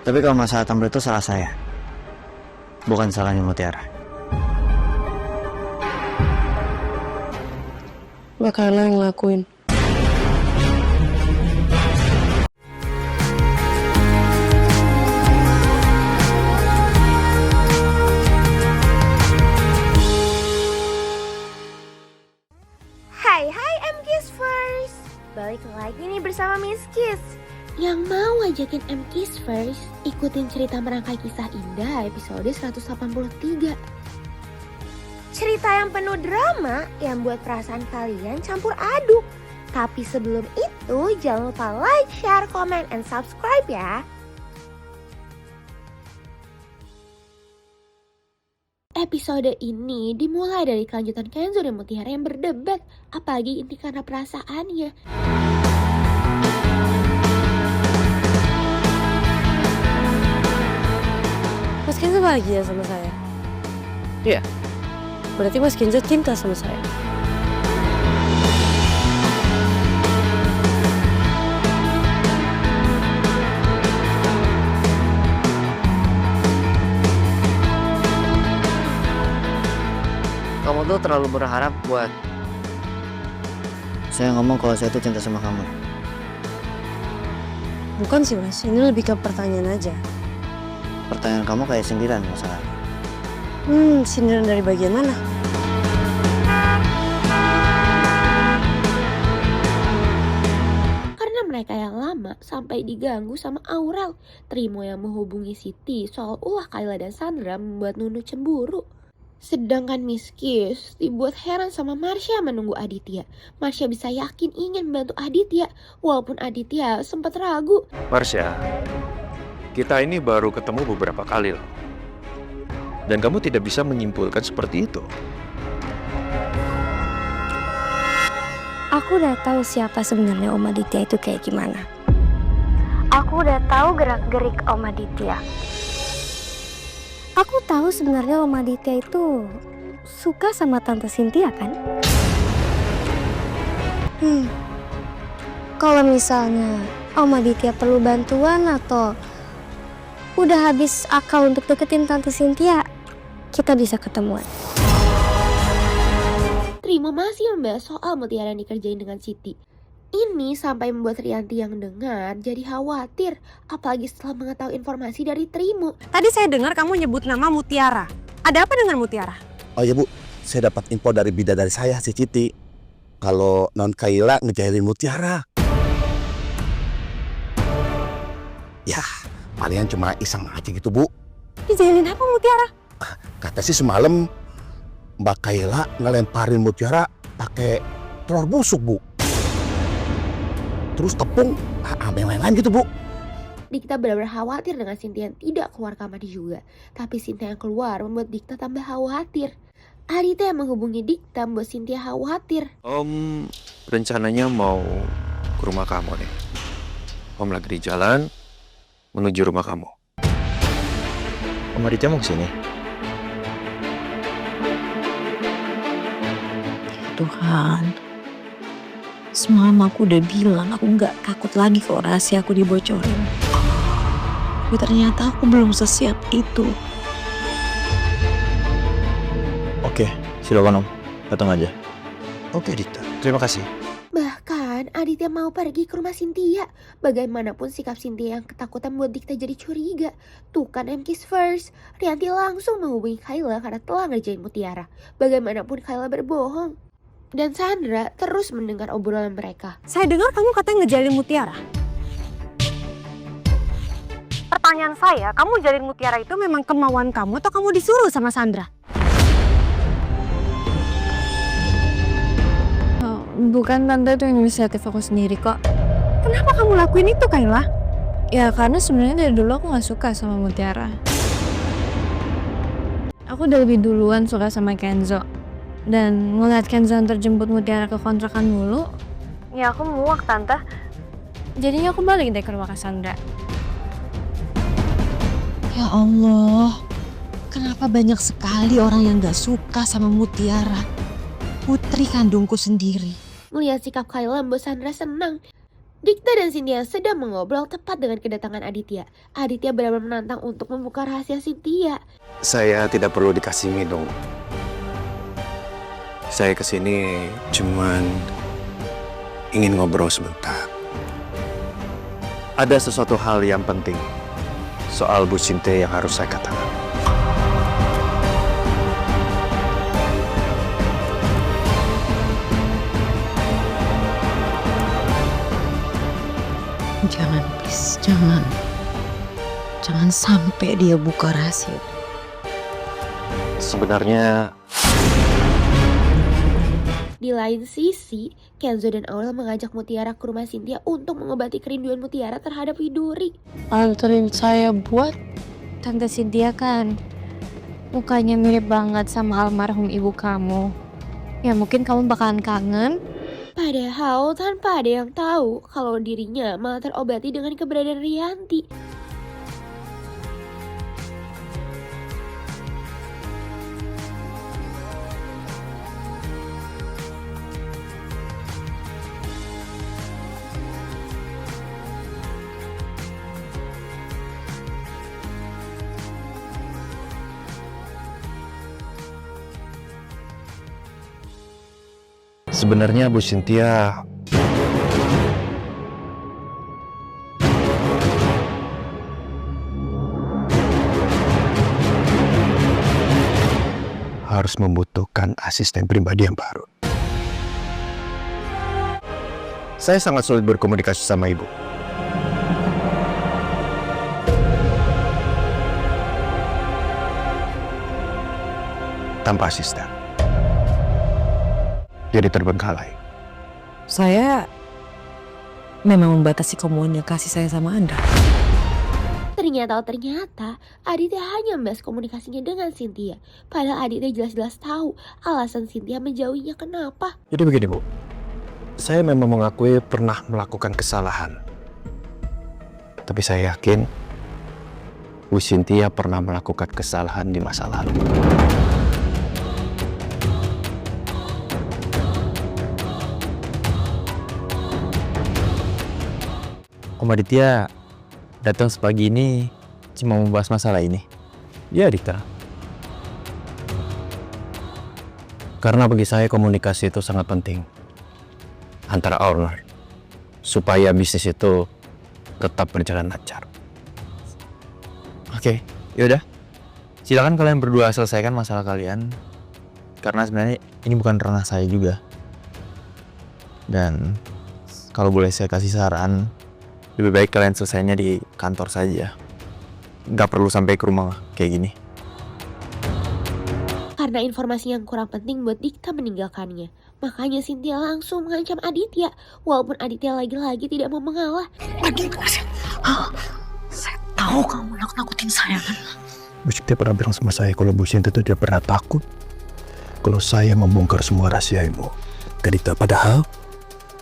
Tapi kalau masalah Tumblr itu salah saya, bukan salahnya Mutiara. Mbak Kayla yang ngelakuin. Hai M-Kiss First, balik lagi nih bersama Miss Kiss. Yang mau ngajakin M-Kiss First ikutin cerita merangkai kisah indah episode 183. Cerita yang penuh drama yang buat perasaan kalian campur aduk. Tapi sebelum itu jangan lupa like, share, comment, and subscribe ya. Episode ini dimulai dari kelanjutan Kenzo dan Mutiara yang berdebat, apalagi ini karena perasaannya. Mas Kenzo bahagia sama saya? Iya. Berarti Mas Kenzo cinta sama saya? Kamu tuh terlalu berharap buat... Saya ngomong kalau saya tuh cinta sama kamu. Bukan sih Mas, ini lebih ke pertanyaan aja. Pertanyaan kamu kayak sindiran masalah. Sindiran dari bagian mana? Karena mereka yang lama sampai diganggu sama Aurel. Trimo yang menghubungi Siti soal ulah Kayla dan Sandra membuat Nunu cemburu. Sedangkan Miss Kiss dibuat heran sama Marsha menunggu Aditya. Marsha bisa yakin ingin membantu Aditya, walaupun Aditya sempat ragu. Marsha, kita ini baru ketemu beberapa kali loh. Dan kamu tidak bisa menyimpulkan seperti itu. Aku udah tahu siapa sebenarnya Om Aditya itu kayak gimana. Aku udah tahu gerak-gerik Om Aditya. Aku tahu sebenarnya Om Aditya itu suka sama Tante Cynthia kan? Kalau misalnya Om Aditya perlu bantuan atau udah habis akal untuk deketin Tante Cynthia, kita bisa ketemuan. Trimo masih membahas soal Mutiara yang dikerjain dengan Siti. Ini sampai membuat Rianti yang dengar jadi khawatir, apalagi setelah mengetahui informasi dari Trimo. Tadi saya dengar kamu nyebut nama Mutiara. Ada apa dengan Mutiara? Oh iya Bu, saya dapat info dari bidadari saya si Citi. Kalau Non Kayla ngejailin Mutiara. Ya, palingan cuma iseng aja gitu Bu. Dijailin apa Mutiara? Kata sih semalam Mbak Kayla ngelemparin Mutiara pakai telur busuk Bu. Terus tepung, yang lain-lain gitu Bu. Dikta benar-benar khawatir dengan Cynthia yang tidak keluar kamar juga. Tapi Cynthia yang keluar membuat Dikta tambah khawatir. Aditya yang menghubungi Dikta membuat Cynthia khawatir. Om rencananya mau ke rumah kamu nih. Om lagi di jalan menuju rumah kamu. Om Aditya mau kesini? Tuhan, semalam aku udah bilang aku gak takut lagi kalau rahasia aku dibocorin. Tapi ternyata aku belum sesiap itu. Oke, silakan Om. Datang aja. Oke Dikta, terima kasih. Bahkan Aditya mau pergi ke rumah Cynthia. Bagaimanapun sikap Cynthia yang ketakutan buat Dikta jadi curiga. Tuh kan M-Kiss First. Rianti langsung menghubungi Kayla karena telah ngerjain Mutiara. Bagaimanapun Kayla berbohong. Dan Sandra terus mendengar obrolan mereka. Saya dengar kamu katanya ngejalin Mutiara. Pertanyaan saya, kamu jalin Mutiara itu memang kemauan kamu atau kamu disuruh sama Sandra? Oh, bukan Tante, itu inisiatif aku sendiri kok. Kenapa kamu lakuin itu Kayla? Ya karena sebenarnya dari dulu aku gak suka sama Mutiara. Aku udah lebih duluan suka sama Kenzo. Dan ngeliat Kenzo terjemput Mutiara ke kontrakan mulu, ya aku muak Tante. Jadinya aku balik deh ke rumah Cassandra. Ya Allah, kenapa banyak sekali orang yang gak suka sama Mutiara? Putri kandungku sendiri. Melihat sikap Kayla membuat Sandra senang. Dikta dan Cynthia sedang mengobrol tepat dengan kedatangan Aditya. Aditya benar-benar menantang untuk membuka rahasia Cynthia. Saya tidak perlu dikasih minum. Saya kesini cuman ingin ngobrol sebentar. Ada sesuatu hal yang penting soal Bu Cynthia yang harus saya katakan. Jangan, please, jangan. Jangan sampai dia buka rahasia. Sebenarnya Di lain sisi, Kenzo dan Aurel mengajak Mutiara ke rumah Cynthia untuk mengobati kerinduan Mutiara terhadap Widuri. Anterin saya buat Tante Cynthia kan mukanya mirip banget sama almarhum ibu kamu. Ya mungkin kamu bakalan kangen. Padahal tanpa ada yang tahu kalau dirinya malah terobati dengan keberadaan Rianti. sebenarnya Bu Cynthia harus membutuhkan asisten pribadi yang baru. Saya sangat sulit berkomunikasi sama ibu. Tanpa asisten. Jadi terbengkalai. Saya memang membatasi komunikasi saya sama Anda. Ternyata Aditya hanya membahas komunikasinya dengan Cynthia. Padahal Aditya jelas-jelas tahu alasan Cynthia menjauhinya kenapa. Jadi begini Bu, saya memang mengakui pernah melakukan kesalahan. Tapi saya yakin Bu Cynthia pernah melakukan kesalahan di masa lalu. Om Aditya datang sepagi ini cuma membahas masalah ini. Ya Dika. Karena bagi saya komunikasi itu sangat penting antara owner supaya bisnis itu tetap berjalan lancar. Oke, yaudah. Silakan kalian berdua selesaikan masalah kalian. Karena sebenarnya ini bukan ranah saya juga. Dan kalau boleh saya kasih saran, lebih baik kalian selesainya di kantor saja. Nggak perlu sampai ke rumah kayak gini. Karena informasi yang kurang penting buat Dikta meninggalkannya. Makanya Cynthia langsung mengancam Aditya. Walaupun Aditya lagi-lagi tidak mau mengalah. Saya tahu kamu nakut-nakutin saya kan. Bu Cynthia pernah bilang sama saya kalau Bu Cynthia itu tidak pernah takut kalau saya membongkar semua rahasia ibu ke Dikta. Padahal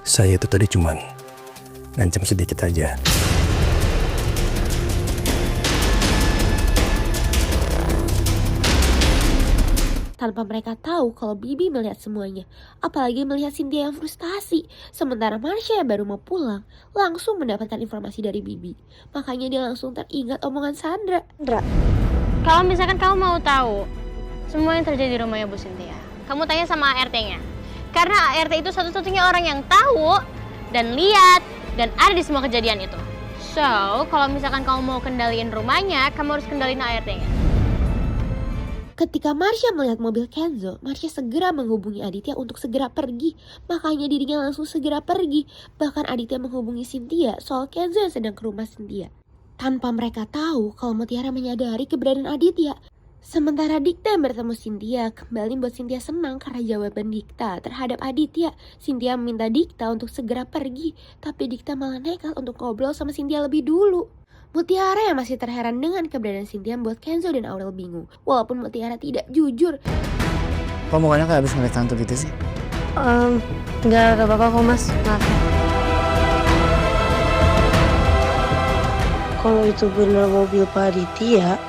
saya itu tadi cuman ngancam sedikit aja. Tanpa mereka tahu kalau Bibi melihat semuanya. Apalagi melihat Cynthia yang frustasi. Sementara Marsha yang baru mau pulang langsung mendapatkan informasi dari Bibi. Makanya dia langsung teringat omongan Sandra. Kalau misalkan kamu mau tahu semua yang terjadi di rumahnya Bu Cynthia, kamu tanya sama ART-nya. Karena ART itu satu-satunya orang yang tahu dan lihat dan ada di semua kejadian itu. So, kalau misalkan kamu mau kendaliin rumahnya, kamu harus kendaliin ART-nya. Ketika Marsha melihat mobil Kenzo, Marsha segera menghubungi Aditya untuk segera pergi. Makanya dirinya langsung segera pergi. Bahkan Aditya menghubungi Cynthia soal Kenzo yang sedang ke rumah Cynthia. Tanpa mereka tahu kalau Mutiara menyadari keberadaan Aditya. Sementara Dikta yang bertemu Cynthia kembali membuat Cynthia senang karena jawaban Dikta terhadap Aditya. Cynthia meminta Dikta untuk segera pergi, tapi Dikta malah nekat untuk ngobrol sama Cynthia lebih dulu. Mutiara yang masih terheran dengan keberadaan Cynthia membuat Kenzo dan Aurel bingung. Walaupun Mutiara tidak jujur. Kok mukanya kayak habis ngeliat hantu gitu sih? Nggak apa-apa kok mas, maaf. Kalau itu benar mobil Pak Aditya,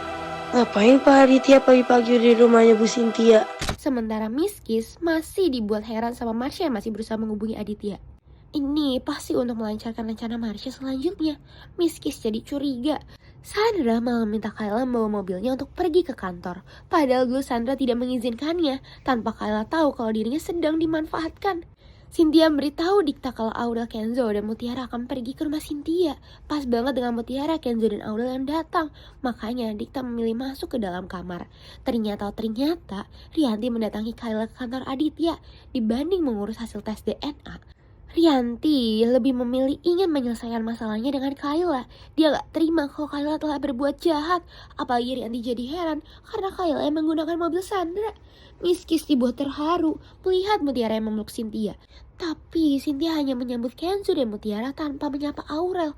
ngapain Pak Aditya pagi-pagi di rumahnya Bu Cynthia? Sementara Miss Kiss masih dibuat heran sama Marsha yang masih berusaha menghubungi Aditya. Ini pasti untuk melancarkan rencana Marsha selanjutnya. Miss Kiss jadi curiga. Sandra malah minta Kayla membawa mobilnya untuk pergi ke kantor. Padahal dulu Sandra tidak mengizinkannya, tanpa Kayla tahu kalau dirinya sedang dimanfaatkan. Cynthia memberitahu Dikta kalau Aurel, Kenzo, dan Mutiara akan pergi ke rumah Cynthia. Pas banget dengan Mutiara, Kenzo, dan Aurel yang datang. Makanya Dikta memilih masuk ke dalam kamar. Ternyata Rianti mendatangi Kayla ke kantor Aditya dibanding mengurus hasil tes DNA. Rianti lebih memilih ingin menyelesaikan masalahnya dengan Kayla. Dia gak terima kalau Kayla telah berbuat jahat. Apalagi Rianti jadi heran karena Kayla yang menggunakan mobil Sandra. Miss Kiss dibuat terharu melihat Mutiara yang memeluk Cynthia. Tapi Cynthia hanya menyambut Kenzo dan Mutiara tanpa menyapa Aurel.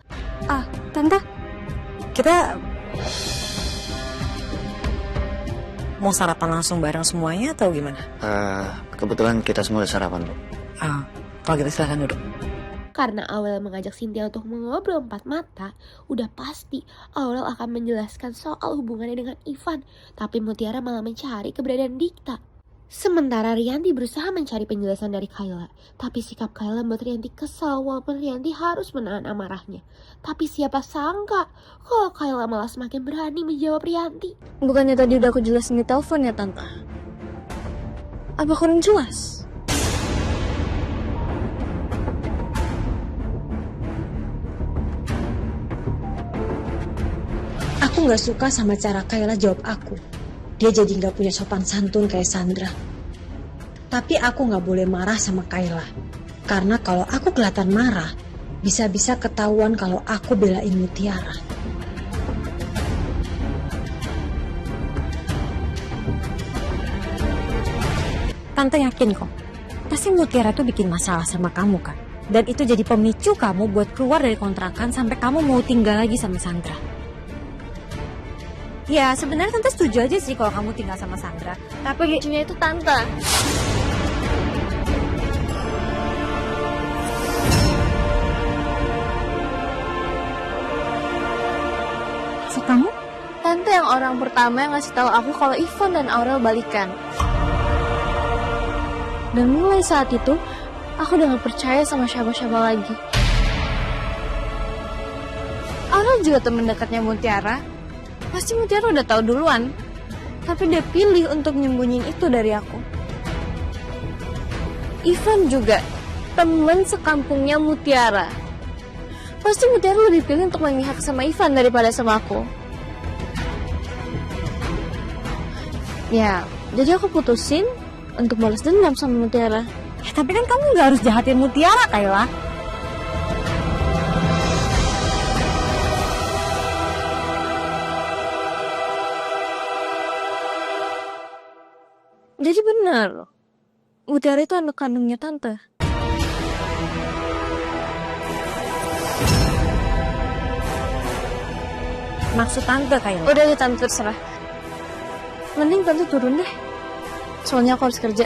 Tante, kita mau sarapan langsung bareng semuanya atau gimana? Kebetulan kita semua udah sarapan, Bu. Kalau kita silakan duduk. Karena Aurel mengajak Cynthia untuk mengobrol empat mata, udah pasti Aurel akan menjelaskan soal hubungannya dengan Ivan. Tapi Mutiara malah mencari keberadaan Dikta. Sementara Rianti berusaha mencari penjelasan dari Kayla. Tapi sikap Kayla membuat Rianti kesal walaupun Rianti harus menahan amarahnya. Tapi siapa sangka kalau Kayla malah semakin berani menjawab Rianti. Bukannya tadi udah aku jelasin di telepon ya, Tante? Apa kurang jelas? Aku gak suka sama cara Kayla jawab aku. Dia jadi gak punya sopan santun kayak Sandra. Tapi aku gak boleh marah sama Kayla. Karena kalau aku kelihatan marah, bisa-bisa ketahuan kalau aku belain Mutiara. Tante yakin kok, pasti Mutiara tuh bikin masalah sama kamu kan? Dan itu jadi pemicu kamu buat keluar dari kontrakan sampai kamu mau tinggal lagi sama Sandra. Ya sebenarnya Tante setuju aja sih kalau kamu tinggal sama Sandra. Tapi lucunya itu Tante. Maksud kamu? Tante yang orang pertama yang ngasih tahu aku kalau Ivan dan Aurel balikan. Dan mulai saat itu, aku udah gak percaya sama siapa-siapa lagi. Aurel juga temen dekatnya Mutiara. Pasti Mutiara udah tahu duluan. Tapi dia pilih untuk nyembunyiin itu dari aku. Ivan juga temen sekampungnya Mutiara. Pasti Mutiara lebih pilih untuk memihak sama Ivan daripada sama aku. Ya, jadi aku putusin untuk balas dendam sama Mutiara. Ya, tapi kan kamu gak harus jahatin Mutiara, Kayla. Jadi benar, Mutiara itu anak kandungnya Tante. Maksud Tante, Kayla? Udah deh Tante, terserah. Mending Tante turun deh. Soalnya aku harus kerja.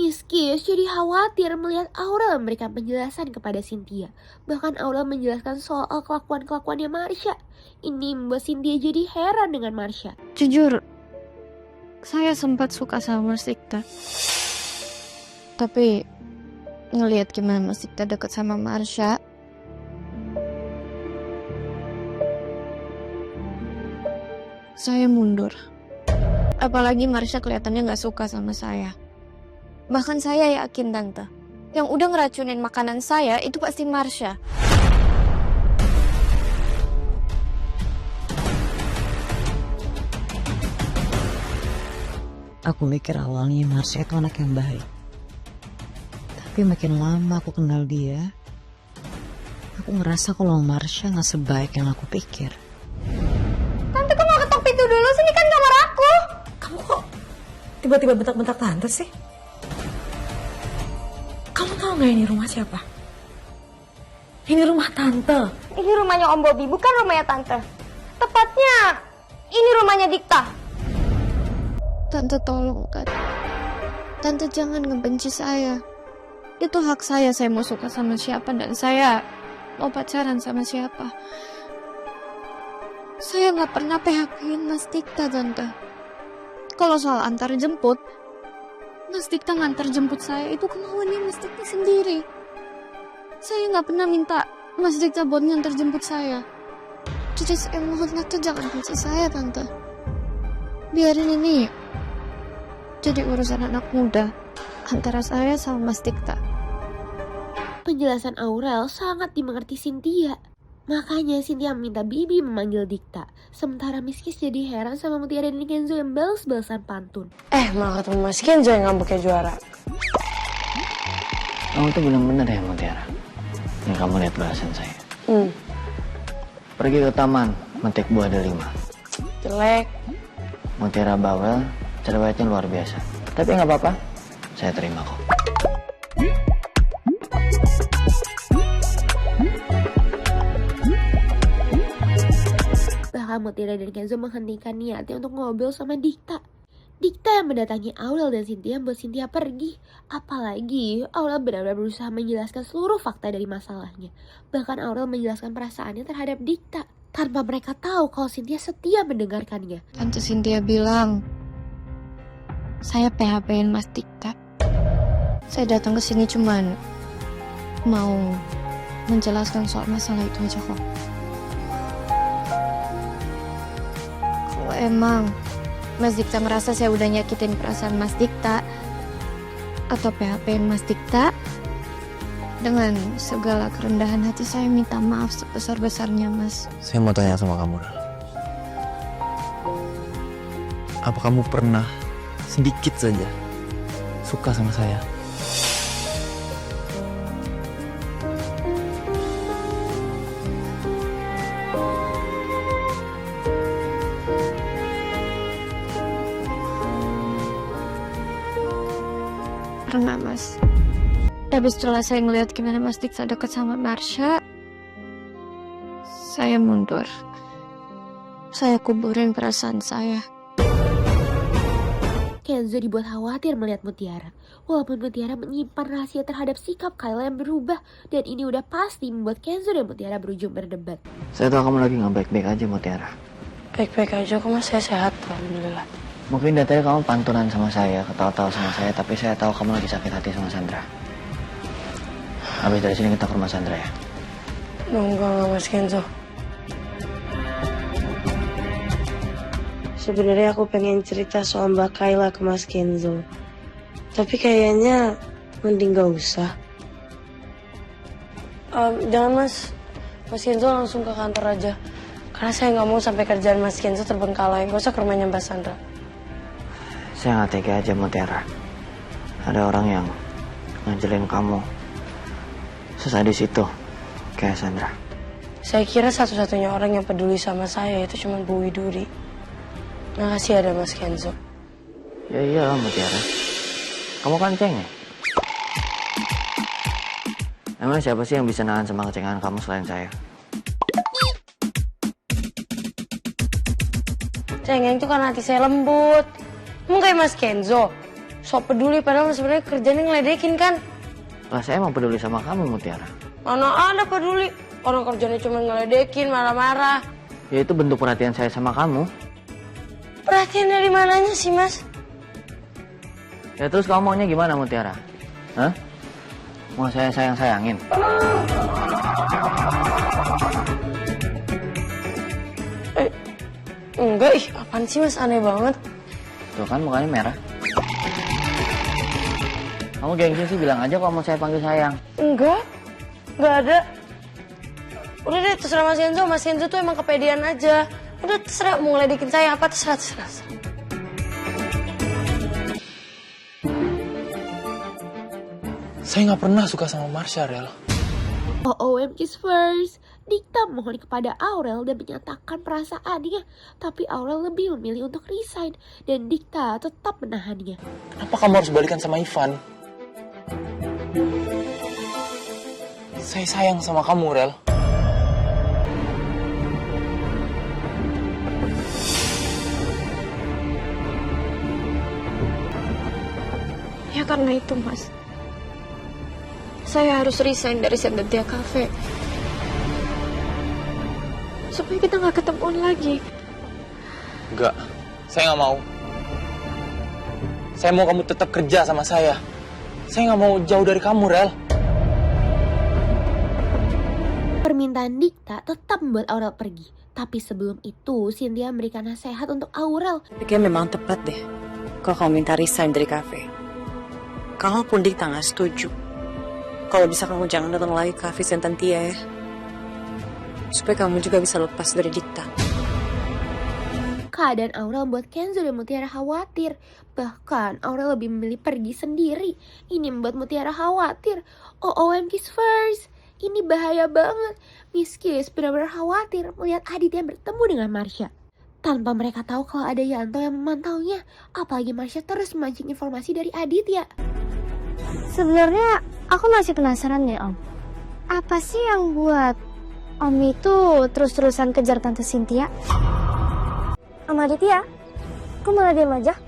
Miss Kiss jadi khawatir melihat Aurel memberikan penjelasan kepada Cynthia. Bahkan Aurel menjelaskan soal kelakuan-kelakuannya Marsha. Ini membuat Cynthia jadi heran dengan Marsha. Jujur, saya sempat suka sama Mas Dikta. Tapi ngelihat gimana Mas Dikta deket sama Marsha, saya mundur. Apalagi Marsha kelihatannya gak suka sama saya. Bahkan saya yakin Tante, yang udah ngeracunin makanan saya itu pasti Marsha. Aku mikir awalnya Marsha itu anak yang baik. Tapi makin lama aku kenal dia, aku ngerasa kalau Marsha gak sebaik yang aku pikir. Tante, kok mau ketok pintu dulu? Sini kan kamar aku. Kamu kok tiba-tiba bentak-bentak Tante sih? Kamu tahu gak ini rumah siapa? Ini rumah Tante. Ini rumahnya Om Bobby, bukan rumahnya Tante. Tepatnya, ini rumahnya Dikta. Tante tolong kan. Tante jangan ngebenci saya. Itu hak saya mau suka sama siapa dan saya mau pacaran sama siapa. Saya gak pernah PHP-in Mas Dikta, Tante. Kalau soal antar jemput, Mas Dikta ngantar jemput saya itu kemauannya Mas Dikta sendiri. Saya nggak pernah minta Mas Dikta buat ngantar jemput saya. Jadi saya mohon Tante jangan benci saya, Tante. Biarin ini jadi urusan anak muda antara saya sama Mas Dikta. Penjelasan Aurel sangat dimengerti Cynthia. Makanya Cynthia minta Bibi memanggil Dikta. Sementara Miss Kiss jadi heran sama Mutiara dan Kenzo yang balas-balasan pantun. Malah ketemu Mas Kenzo yang ngambeknya juara. Kamu tuh bener-bener ya Mutiara. Yang kamu lihat balasan saya. Pergi ke taman, metik buah delima. Jelek. Mutiara bawel, cerewetnya luar biasa. Tapi nggak apa-apa, saya terima kok. Bahkan Mutiara dan Kenzo menghentikan niatnya untuk ngobrol sama Dikta. Dikta yang mendatangi Aurel dan Cynthia buat Cynthia pergi. Apalagi Aurel benar-benar berusaha menjelaskan seluruh fakta dari masalahnya. Bahkan Aurel menjelaskan perasaannya terhadap Dikta tanpa mereka tahu kalau Cynthia setia mendengarkannya. Tante Cynthia bilang saya PHP-in Mas Dikta. Saya datang ke sini cuman mau menjelaskan soal masalah itu aja kok. Kalau emang Mas Dikta ngerasa saya udah nyakitin perasaan Mas Dikta atau PHP-in Mas Dikta, dengan segala kerendahan hati saya minta maaf sebesar-besarnya, Mas. Saya mau tanya sama kamu, Ral. Apa kamu pernah sedikit saja suka sama saya? Pernah, Mas. Tapi setelah saya ngeliat gimana Mas Dikta deket sama Marsha, saya mundur. Saya kuburin perasaan saya. Kenzo dibuat khawatir melihat Mutiara. Walaupun Mutiara menyimpan rahasia terhadap sikap Kayla yang berubah, dan ini udah pasti membuat Kenzo dan Mutiara berujung berdebat. Saya tahu kamu lagi nggak baik-baik aja Mutiara. Baik-baik aja kok Mas, saya sehat alhamdulillah. Mungkin dari tadi kamu pantulan sama saya, ketawa-tawa sama saya, tapi saya tahu kamu lagi sakit hati sama Sandra. Habis dari sini kita ke rumah Sandra ya? Enggak Mas Kenzo. Sebenarnya aku pengen cerita soal Mbak Kayla ke Mas Kenzo. Tapi kayaknya mending gak usah. Jangan Mas. Mas Kenzo langsung ke kantor aja. Karena saya gak mau sampai kerjaan Mas Kenzo terbengkalai. Gak usah ke rumahnya Mbak Sandra. Saya nggak tega aja Mutiara. Ada orang yang nganjelin kamu sesadis itu kayak Sandra. Saya kira satu-satunya orang yang peduli sama saya itu cuma Bu Widuri. Makasih ada Mas Kenzo. Ya iyalah Mutiara. Kamu kan cengeng. Emang siapa sih yang bisa nahan sama kecengahan kamu selain saya? Cengeng itu karena hati saya lembut. Emang kayak Mas Kenzo, sok peduli padahal sebenarnya kerjanya ngeledekin kan? Lah saya emang peduli sama kamu Mutiara. Mana ada peduli, orang kerjanya cuma ngeledekin, marah-marah. Ya itu bentuk perhatian saya sama kamu. Perhatian dari mananya sih Mas? Ya terus kamu maunya gimana Mutiara? Hah? Mau saya sayang-sayangin? Enggak, apaan sih Mas, aneh banget. Tuh kan mukanya merah. Kamu gengsi sih, bilang aja kalau mau saya panggil sayang. Enggak ada. Udah deh, terserah Mas Kenzo. Mas Kenzo tuh emang kepedean aja. Udah terserah, mau ngeledekin saya apa, terserah. Saya nggak pernah suka sama Marsha, Rel. OMG first. Dikta mohon kepada Aurel dan menyatakan perasaannya. Tapi Aurel lebih memilih untuk resign. Dan Dikta tetap menahannya. Kenapa kamu harus balikan sama Ivan? Saya sayang sama kamu, Rel. Ya karena itu Mas, saya harus resign dari Sendentia Cafe supaya kita nggak ketemuan lagi. Enggak, saya nggak mau. Saya mau kamu tetap kerja sama saya. Saya nggak mau jauh dari kamu, Rel. Permintaan Dikta tetap membuat Aurel pergi. Tapi sebelum itu, Cynthia memberikan nasihat untuk Aurel. Kayaknya memang tepat deh kalau kamu minta resign dari kafe. Kalaupun Dikta nggak setuju, kalau bisa kamu jangan datang lagi ke kafe Sentantia ya. Supaya kamu juga bisa lepas dari Dikta. Keadaan Aurel membuat Kenzo dan Mutiara khawatir. Bahkan Aurel lebih memilih pergi sendiri. Ini membuat Mutiara khawatir. OMG first, ini bahaya banget. Miss Kiss benar-benar khawatir melihat Aditya bertemu dengan Marsha. Tanpa mereka tahu kalau ada Yanto yang memantaunya. Apalagi Marsha terus memancing informasi dari Aditya. Sebenarnya aku masih penasaran deh Om. Apa sih yang buat Om itu terus-terusan kejar Tante Cynthia? Om Aditya, kok malah diam aja?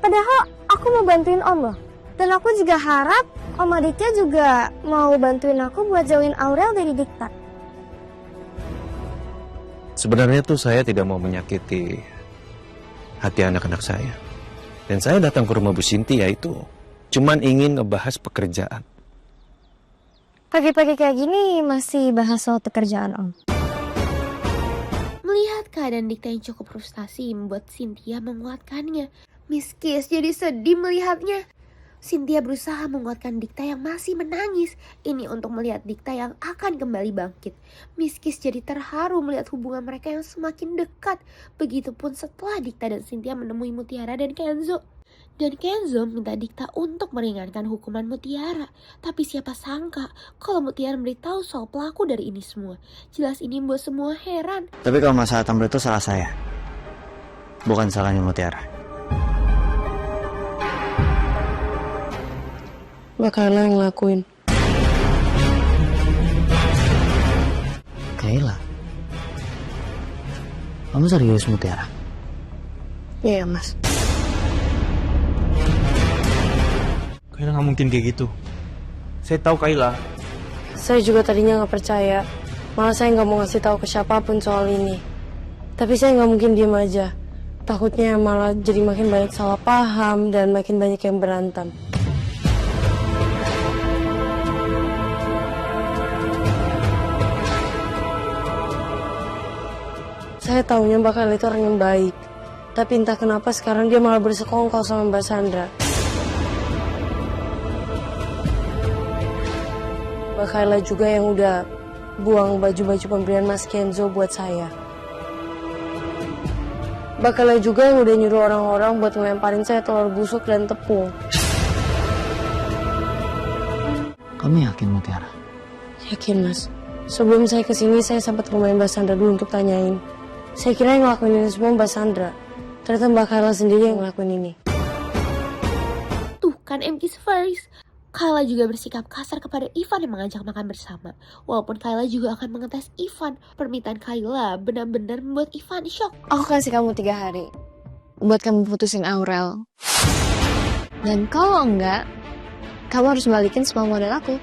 Padahal aku mau bantuin Om loh. Dan aku juga harap Om Aditya juga mau bantuin aku buat jauhin Aurel dari Dikta. Sebenarnya tuh saya tidak mau menyakiti hati anak-anak saya. Dan saya datang ke rumah Bu Cynthia itu cuman ingin ngebahas pekerjaan. Pagi-pagi kayak gini masih bahas soal pekerjaan Om. Melihat keadaan Dikta yang cukup frustasi membuat Cynthia menguatkannya. Miss Kiss jadi sedih melihatnya. Cynthia berusaha menguatkan Dikta yang masih menangis. Ini untuk melihat Dikta yang akan kembali bangkit. Miss Kiss jadi terharu melihat hubungan mereka yang semakin dekat. Begitupun setelah Dikta dan Cynthia menemui Mutiara dan Kenzo. Dan Kenzo minta Dikta untuk meringankan hukuman Mutiara. Tapi siapa sangka kalau Mutiara memberitahu soal pelaku dari ini semua. Jelas ini membuat semua heran. Tapi kalau masalah Tambro itu salah saya. Bukan salahnya Mutiara. Mbak Kayla yang ngelakuin. Kayla? Kamu serius Mutiara? Iya mas. Kayla nggak mungkin kayak gitu. Saya tahu Kayla. Saya juga tadinya nggak percaya. Malah saya nggak mau ngasih tahu ke siapapun soal ini. Tapi saya nggak mungkin diem aja. Takutnya malah jadi makin banyak salah paham dan makin banyak yang berantem. Saya tahunya Mbak Kayla itu orang yang baik. Tapi entah kenapa sekarang dia malah bersekongkol sama Mbak Sandra. Mbak Kayla juga yang udah buang baju-baju pemberian Mas Kenzo buat saya. Mbak Kayla juga yang udah nyuruh orang-orang buat ngelemparin saya telur busuk dan tepung. Kamu yakin Mutiara? Yakin mas. Sebelum saya kesini saya sempat ke rumah Mbak Sandra dulu untuk tanyain. Saya kira yang ngelakuin ini semua Mbak Sandra. Ternyata Mbak Kayla sendiri yang ngelakuin ini. Tuh kan MK's first. Kayla juga bersikap kasar kepada Ivan yang mengajak makan bersama. Walaupun Kayla juga akan mengetes Ivan. Permintaan Kayla benar-benar membuat Ivan shock. Aku kasih kamu 3 hari buat kamu putusin Aurel. Dan kalau enggak, kamu harus balikin semua modal aku.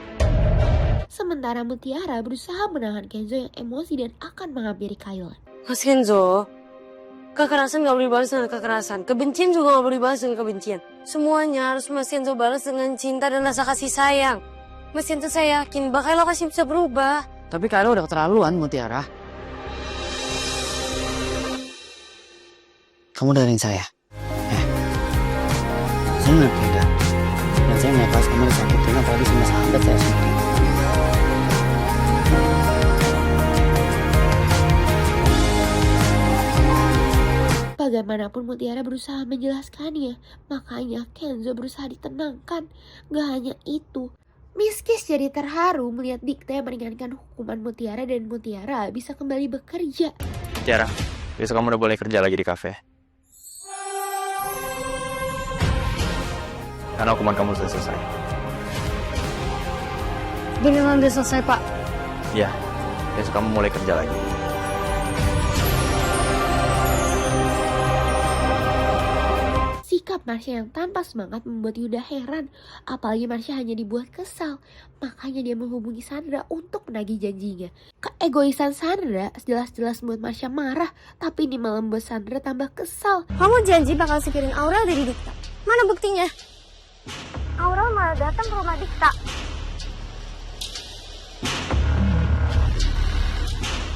Sementara Mutiara berusaha menahan Kenzo yang emosi dan akan menghampiri Kayla. Mas Kenzo, kekerasan gak boleh dibalas dengan kekerasan. Kebencian juga gak boleh dibalas dengan kebencian. Semuanya harus Mas Kenzo balas dengan cinta dan rasa kasih sayang. Mas Kenzo saya yakin Mbak Kayla pasti bisa berubah. Tapi Kayla udah keterlaluan Mutiara. Kamu dengerin saya. Saya nggak tega. Dan saya nggak pas kamu disakitin apalagi sama sahabat saya sendiri. Bagaimanapun Mutiara berusaha menjelaskannya, makanya Kenzo berusaha ditenangkan. Gak hanya itu, Miss Kiss jadi terharu melihat Dikta yang meringankan hukuman Mutiara dan Mutiara bisa kembali bekerja. Mutiara, besok kamu udah boleh kerja lagi di kafe. Karena hukuman kamu sudah selesai. Beneran udah selesai pak? Iya, besok kamu mulai kerja lagi. Sikap Marsha yang tanpa semangat membuat Yuda heran. Apalagi Marsha hanya dibuat kesal. Makanya dia menghubungi Sandra untuk menagih janjinya. Keegoisan Sandra jelas-jelas membuat Marsha marah. Tapi ini malah membuat Sandra tambah kesal. Kamu janji bakal singkirin Aurel dari Dikta. Mana buktinya? Aurel malah datang ke rumah Dikta.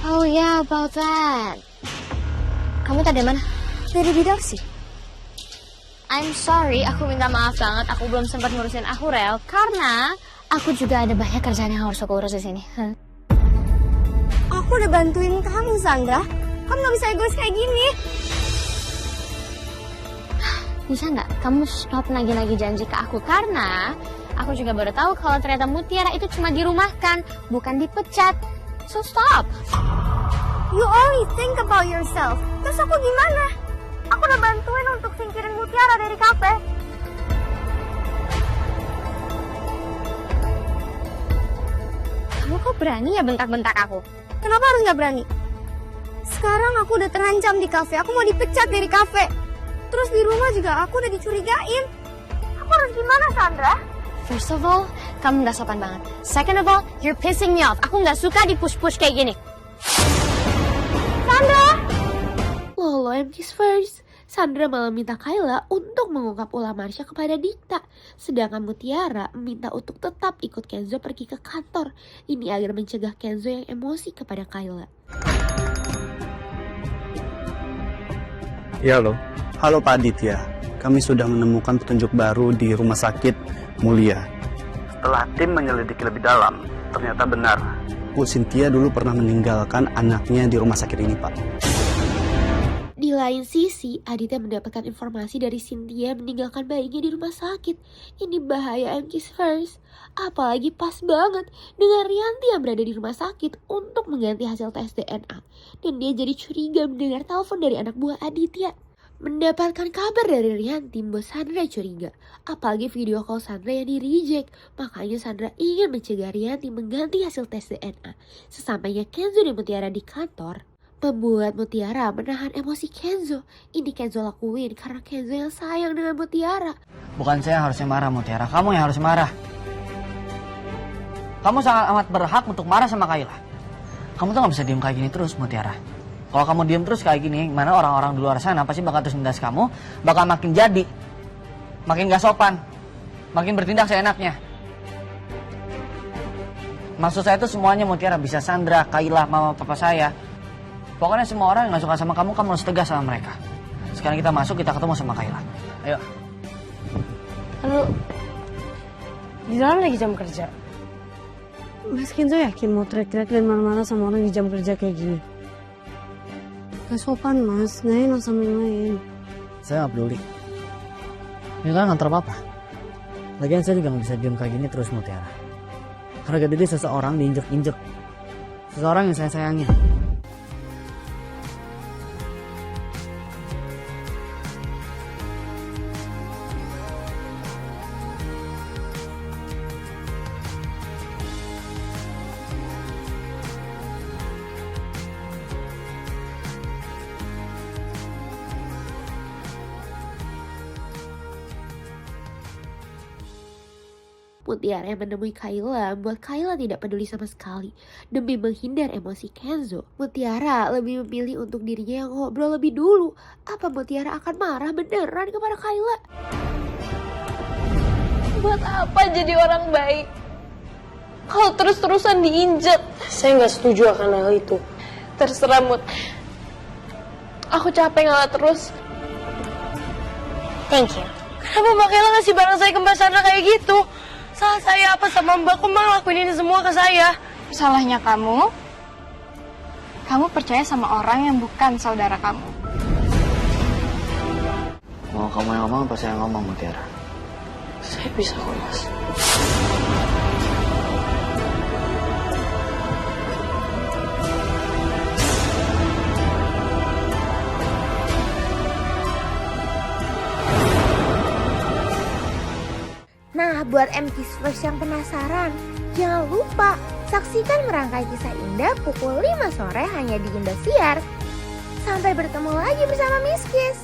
Oh yeah, about that. Kamu tadi mana? Dari bidang sih. I'm sorry, aku minta maaf banget. Aku belum sempat ngurusin Aurel karena aku juga ada banyak kerjaan yang harus aku urus di sini. Aku udah bantuin kamu, Sandra. Kamu gak bisa egois kayak gini. Bisa nggak? Kamu stop lagi janji ke aku karena aku juga baru tahu kalau ternyata Mutiara itu cuma dirumahkan, bukan dipecat. So stop. You only think about yourself. Terus aku gimana? Aku udah bantuin untuk singkirin Mutiara dari kafe. Kamu kok berani ya bentak-bentak aku? Kenapa harus gak berani? Sekarang aku udah terancam di kafe. Aku mau dipecat dari kafe. Terus di rumah juga aku udah dicurigain. Aku harus gimana, Sandra? First of all, kamu nggak sopan banget. Second of all, you're pissing me off. Aku nggak suka di-push-push kayak gini. Sandra! Lolo MK's first. Sandra malah minta Kayla untuk mengungkap ulah Marsha kepada Dikta. Sedangkan Mutiara meminta untuk tetap ikut Kenzo pergi ke kantor. Ini agar mencegah Kenzo yang emosi kepada Kayla. Ya lo. Halo Pak Aditya, kami sudah menemukan petunjuk baru di rumah sakit Mulia. Setelah tim menyelidiki lebih dalam, ternyata benar Bu Cynthia dulu pernah meninggalkan anaknya di rumah sakit ini, Pak. Di lain sisi, Aditya mendapatkan informasi dari Cynthia meninggalkan bayinya di rumah sakit. Ini bahaya MK's first. Apalagi pas banget dengan Rianti yang berada di rumah sakit untuk mengganti hasil tes DNA. Dan dia jadi curiga mendengar telepon dari anak buah Aditya. Mendapatkan kabar dari Rianti membuat Sandra curiga. Apalagi video call Sandra yang di-reject. Makanya Sandra ingin mencegah Rianti mengganti hasil tes DNA. Sesampainya Kenzo dan Mutiara di kantor, membuat Mutiara menahan emosi Kenzo. Ini Kenzo lakuin karena Kenzo yang sayang dengan Mutiara. Bukan saya yang harusnya marah, Mutiara. Kamu yang harus marah. Kamu sangat amat berhak untuk marah sama Kayla. Kamu tuh gak bisa diem kayak gini terus, Mutiara. Kalau kamu diem terus kayak gini, mana orang-orang di luar sana pasti bakal terus nindas kamu, bakal makin jadi. Makin gak sopan. Makin bertindak seenaknya. Maksud saya itu semuanya, Mutiara. Bisa Sandra, Kayla, mama, papa saya. Pokoknya semua orang yang gak suka sama kamu harus tegas sama mereka. Sekarang kita masuk, kita ketemu sama Kayla. Ayo. Lalu, di dalam lagi jam kerja. Mas Kenzo yakin mau teriak-teriak dan marah-marah sama orang di jam kerja kayak gini? Gak sopan, Mas. Gak enak sama yang lain. Saya gak peduli. Ini kan nganter papa. Lagian saya juga gak bisa diem kayak gini terus, Mutiara. Harga diri seseorang diinjek-injek. Seseorang yang saya sayangi. Mutiara yang menemui Kayla membuat Kayla tidak peduli sama sekali. Demi menghindar emosi Kenzo, Mutiara lebih memilih untuk dirinya yang ngobrol lebih dulu. Apa Mutiara akan marah beneran kepada Kayla? Buat apa jadi orang baik kalau terus-terusan diinjek? Saya nggak setuju akan hal itu. Terserah, Mut. Aku capek ngalah terus. Thank you. Kenapa Mbak Kayla ngasih barang saya ke Mbak Sandra kayak gitu? Salah saya apa sama Mbak? Kok Mbak ngelakuin ini semua ke saya? Salahnya kamu percaya sama orang yang bukan saudara kamu. Mau kamu yang ngomong apa saya yang ngomong, Mutiara? Saya bisa kok, Mas. Nah, buat MK's First yang penasaran, jangan lupa saksikan Merangkai Kisah Indah pukul 5 sore hanya di Indosiar. Sampai bertemu lagi bersama Miss Kiss.